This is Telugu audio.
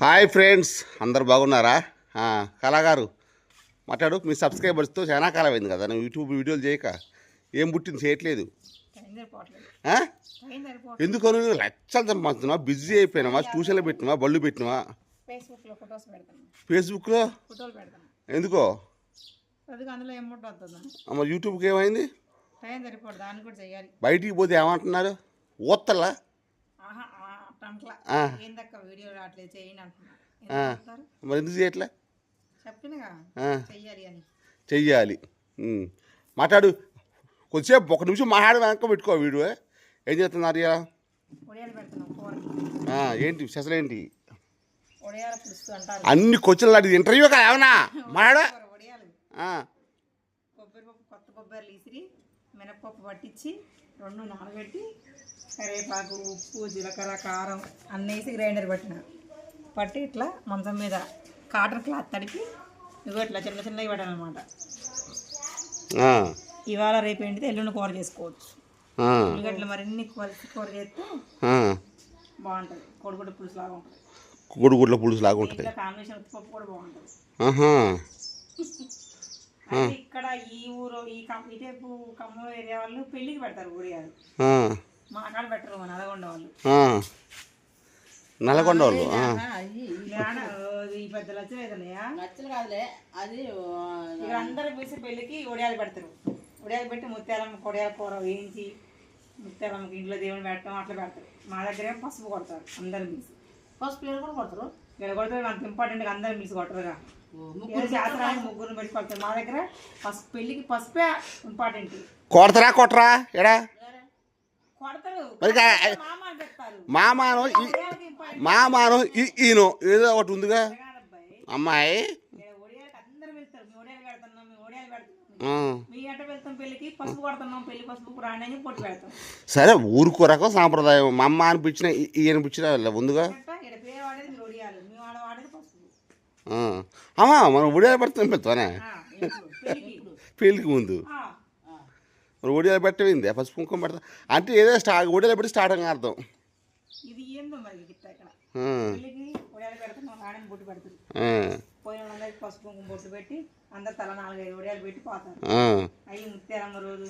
హాయ్ ఫ్రెండ్స్, అందరు బాగున్నారా? కళాగారు మాట్లాడు. మీ సబ్స్క్రైబర్స్తో చాలా కాలం అయింది కదా, నువ్వు యూట్యూబ్ వీడియోలు చేయక. ఏం పుట్టింది చేయట్లేదు. ఎందుకు లక్షలు సంపాదిస్తున్నావా? బిజీ అయిపోయినావా? ట్యూషన్లో పెట్టినావా? బళ్ళు పెట్టినావా? ఫేస్బుక్లో ఎందుకో? అమ్మ యూట్యూబ్కి ఏమైంది? బయటికి పోతే ఏమంటున్నారు? ఓత్తలా మరి ఎందుకు చేయట్లే? చెయ్యాలి. మాట్లాడు కొద్దిసేపు, ఒక నిమిషం మాట్లాడి వెనక పెట్టుకో. వీడియో ఏం చేస్తున్నారు? ఏంటి స్పెషల్ ఏంటి? అన్ని క్వశ్చన్లు అడిగి ఇంటర్వ్యూ కదా ఏమన్నా మాట్లాడు. కొత్త కొబ్బరి ఇసిరి మినపప్పు పట్టించి రెండు నానబెట్టి కరివేపాకు, ఉప్పు, జీలకర్ర, కారం అన్నేసి గ్రైండర్ పట్టి ఇట్లా మంచం మీద కాటన్ క్లాత్ తడిపి ఇగో ఇట్లా చిన్న చిన్నవి పెట్టాలన్నమాట. ఇవాళ రేపు ఏంటిది ఎల్లుండి కూర చేసుకోవచ్చు. ఉల్లిగడ్డలు మరిన్ని కూర చేస్తే బాగుంటుంది. కోడిగుడ్డ పులుసు లాగా ఉంటుంది. కోడిగుడ్ల పులుసు లాగా ఉంటుంది. కాంబినేషన్ ఉప్పుపప్పు కూడా బాగుంటుంది. ఇక్కడ ఈ ఊరు ఇటేపు ఖమ్మం ఏరియా వాళ్ళు పెళ్లికి పెడతారు ఊరియాలు. మా కాడ పెట్టరు, మా నల్గొండ వాళ్ళు. నల్గొండ వాళ్ళు ఈ పెద్ద లచ్చలు ఏదన్నాయా? లచ్చలు కాదులే, అది ఇక్కడ అందరూ పిలిచి పెళ్లికి ఒడియాలు పెడతారు. ఒడియాలు పెట్టి ముత్యాలమ్మ కొడియాల కూర వేయించి ముత్యాలమ్మకి ఇంట్లో దేవుని పెట్టడం అట్లా పెడతారు. మా దగ్గర పసుపు కొడతారు, అందరు పిలిచి. పసుపు కూడా కొడతారు. ఇక్కడ కొడతారు, అంత ఇంపార్టెంట్. అందరు పిలిచి కొట్టరుగా, ముగ్గురు పెట్టి కొడతారు. మా దగ్గర పసుపు, పెళ్లికి పసుపే ఇంపార్టెంట్. కొడతారా కొట్టరా? ఎడా కొడతారు. మామాను ఈయన ఏదో ఒకటి ఉందిగా అమ్మాయి. సరే, ఊరుకో రకం సాంప్రదాయం. మా అమ్మ అనిపించిన ఈయన అనిపించిన ముందుగా అమ్మా మనం ఒడియాలు పెడతాం పెడతానే పెళ్ళికి ముందు. మరి ఒడియాలు పెట్టింది పసుపు కుంకుమ పెడతా అంటే ఏదో ఒడియాలు పెట్టి స్టార్ట్ అని అర్థం. పసుపు కుంకుమ బొట్టు పెట్టి అందరు తల 4-5 ఒడియాలు పెట్టి పోతారు. అవి ముత్యాలమ్మ రోజు